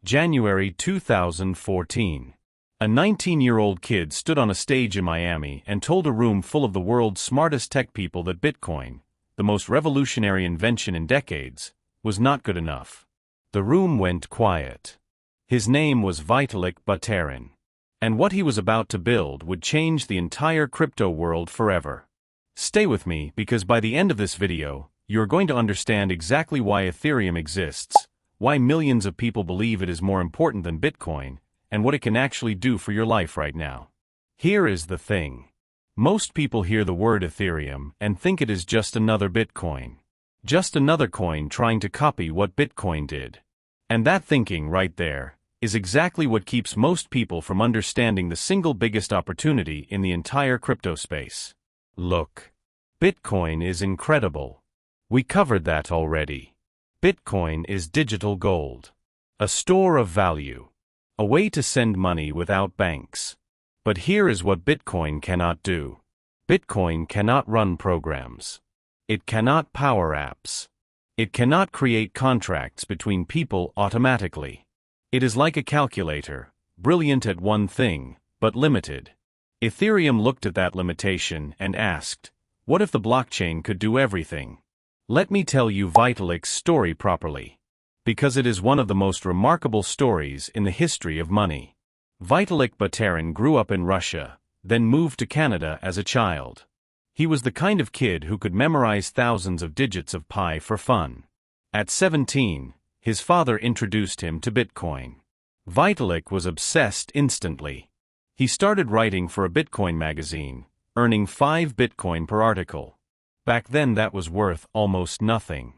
January 2014. A 19-year-old kid stood on a stage in Miami and told a room full of the world's smartest tech people that Bitcoin, the most revolutionary invention in decades, was not good enough. The room went quiet. His name was Vitalik Buterin. And what he was about to build would change the entire crypto world forever. Stay with me because by the end of this video, you're going to understand exactly why Ethereum exists, why millions of people believe it is more important than Bitcoin, and what it can actually do for your life right now. Here is the thing. Most people hear the word Ethereum and think it is just another Bitcoin. Just another coin trying to copy what Bitcoin did. And that thinking right there is exactly what keeps most people from understanding the single biggest opportunity in the entire crypto space. Look. Bitcoin is incredible. We covered that already. Bitcoin is digital gold. A store of value. A way to send money without banks. But here is what Bitcoin cannot do. Bitcoin cannot run programs. It cannot power apps. It cannot create contracts between people automatically. It is like a calculator, brilliant at one thing, but limited. Ethereum looked at that limitation and asked, what if the blockchain could do everything? Let me tell you Vitalik's story properly. Because it is one of the most remarkable stories in the history of money. Vitalik Buterin grew up in Russia, then moved to Canada as a child. He was the kind of kid who could memorize thousands of digits of pi for fun. At 17, his father introduced him to Bitcoin. Vitalik was obsessed instantly. He started writing for a Bitcoin magazine, earning 5 Bitcoin per article. Back then that was worth almost nothing.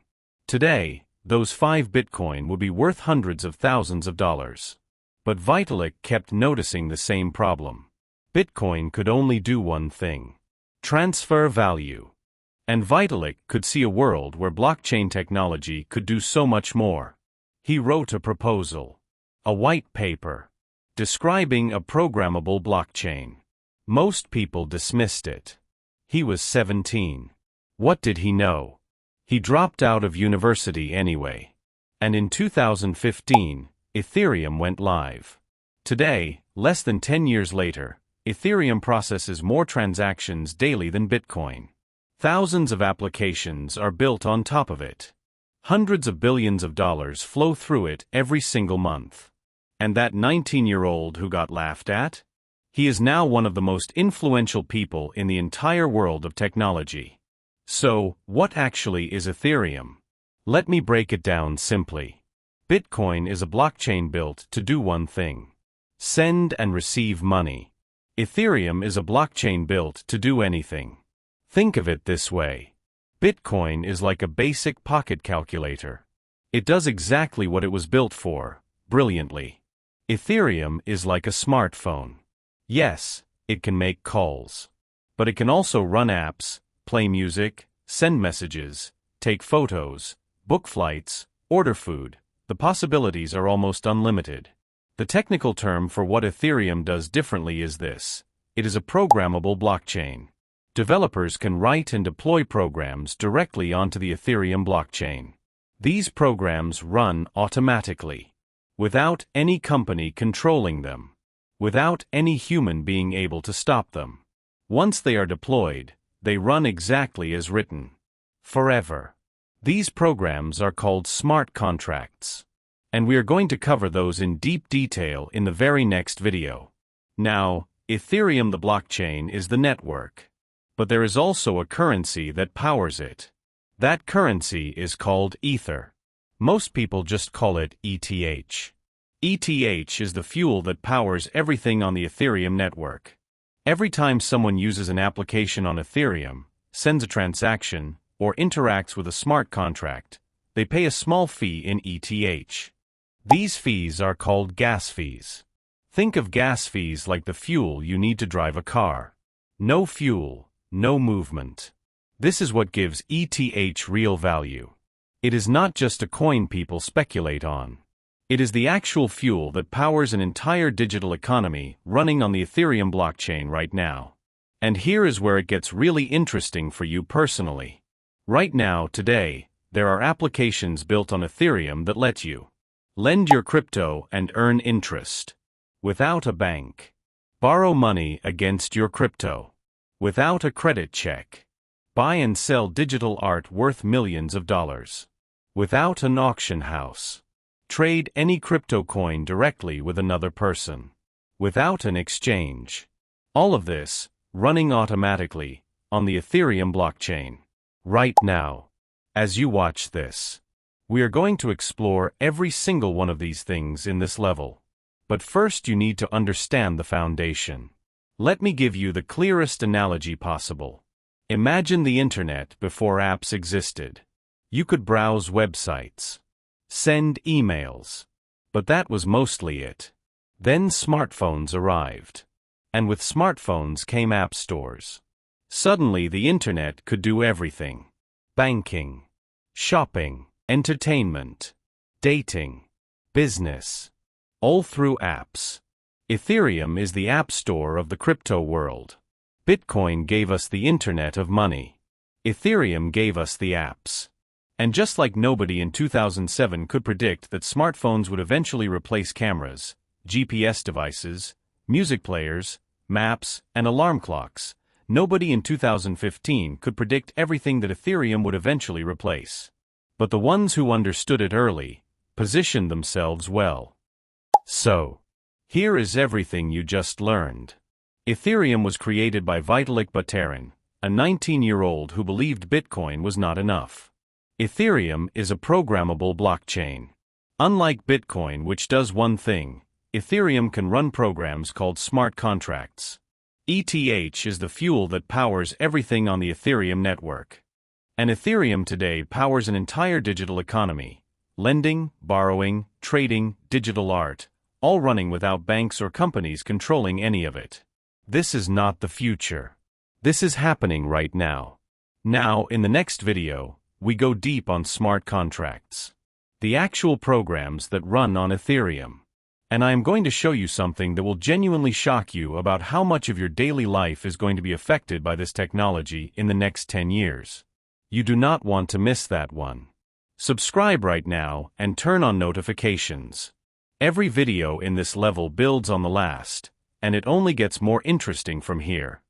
Today, those 5 Bitcoin would be worth hundreds of thousands of dollars. But Vitalik kept noticing the same problem. Bitcoin could only do one thing. Transfer value. And Vitalik could see a world where blockchain technology could do so much more. He wrote a proposal. A white paper. Describing a programmable blockchain. Most people dismissed it. He was 17. What did he know? He dropped out of university anyway. And in 2015, Ethereum went live. Today, less than 10 years later, Ethereum processes more transactions daily than Bitcoin. Thousands of applications are built on top of it. Hundreds of billions of dollars flow through it every single month. And that 19-year-old who got laughed at? He is now one of the most influential people in the entire world of technology. So, what actually is Ethereum? Let me break it down simply. Bitcoin is a blockchain built to do one thing. Send and receive money. Ethereum is a blockchain built to do anything. Think of it this way. Bitcoin is like a basic pocket calculator. It does exactly what it was built for, brilliantly. Ethereum is like a smartphone. Yes, it can make calls. But it can also run apps, play music, send messages, take photos, book flights, order food. The possibilities are almost unlimited. The technical term for what Ethereum does differently is this. It is a programmable blockchain. Developers can write and deploy programs directly onto the Ethereum blockchain. These programs run automatically, without any company controlling them, without any human being able to stop them. Once they are deployed, they run exactly as written. Forever. These programs are called smart contracts. And we are going to cover those in deep detail in the very next video. Now, Ethereum the blockchain is the network. But there is also a currency that powers it. That currency is called Ether. Most people just call it ETH. ETH is the fuel that powers everything on the Ethereum network. Every time someone uses an application on Ethereum, sends a transaction, or interacts with a smart contract, they pay a small fee in ETH. These fees are called gas fees. Think of gas fees like the fuel you need to drive a car. No fuel, no movement. This is what gives ETH real value. It is not just a coin people speculate on. It is the actual fuel that powers an entire digital economy running on the Ethereum blockchain right now. And here is where it gets really interesting for you personally. Right now, today, there are applications built on Ethereum that let you Lend your crypto and earn interest. Without a bank. Borrow money against your crypto. Without a credit check. Buy and sell digital art worth millions of dollars. Without an auction house. Trade any crypto coin directly with another person. Without an exchange. All of this, running automatically, on the Ethereum blockchain. Right now. As you watch this. We are going to explore every single one of these things in this level. But first you need to understand the foundation. Let me give you the clearest analogy possible. Imagine the internet before apps existed. You could browse websites. Send emails. But that was mostly it. Then smartphones arrived. And with smartphones came app stores. Suddenly the internet could do everything. Banking. Shopping. Entertainment. Dating. Business. All through apps. Ethereum is the app store of the crypto world. Bitcoin gave us the internet of money. Ethereum gave us the apps. And just like nobody in 2007 could predict that smartphones would eventually replace cameras, GPS devices, music players, maps, and alarm clocks, nobody in 2015 could predict everything that Ethereum would eventually replace. But the ones who understood it early, positioned themselves well. So, here is everything you just learned. Ethereum was created by Vitalik Buterin, a 19-year-old who believed Bitcoin was not enough. Ethereum is a programmable blockchain. Unlike Bitcoin, which does one thing, Ethereum can run programs called smart contracts. ETH is the fuel that powers everything on the Ethereum network. And Ethereum today powers an entire digital economy. Lending, borrowing, trading, digital art, all running without banks or companies controlling any of it. This is not the future. This is happening right now. Now, in the next video, we go deep on smart contracts. The actual programs that run on Ethereum. And I am going to show you something that will genuinely shock you about how much of your daily life is going to be affected by this technology in the next 10 years. You do not want to miss that one. Subscribe right now and turn on notifications. Every video in this level builds on the last, and it only gets more interesting from here.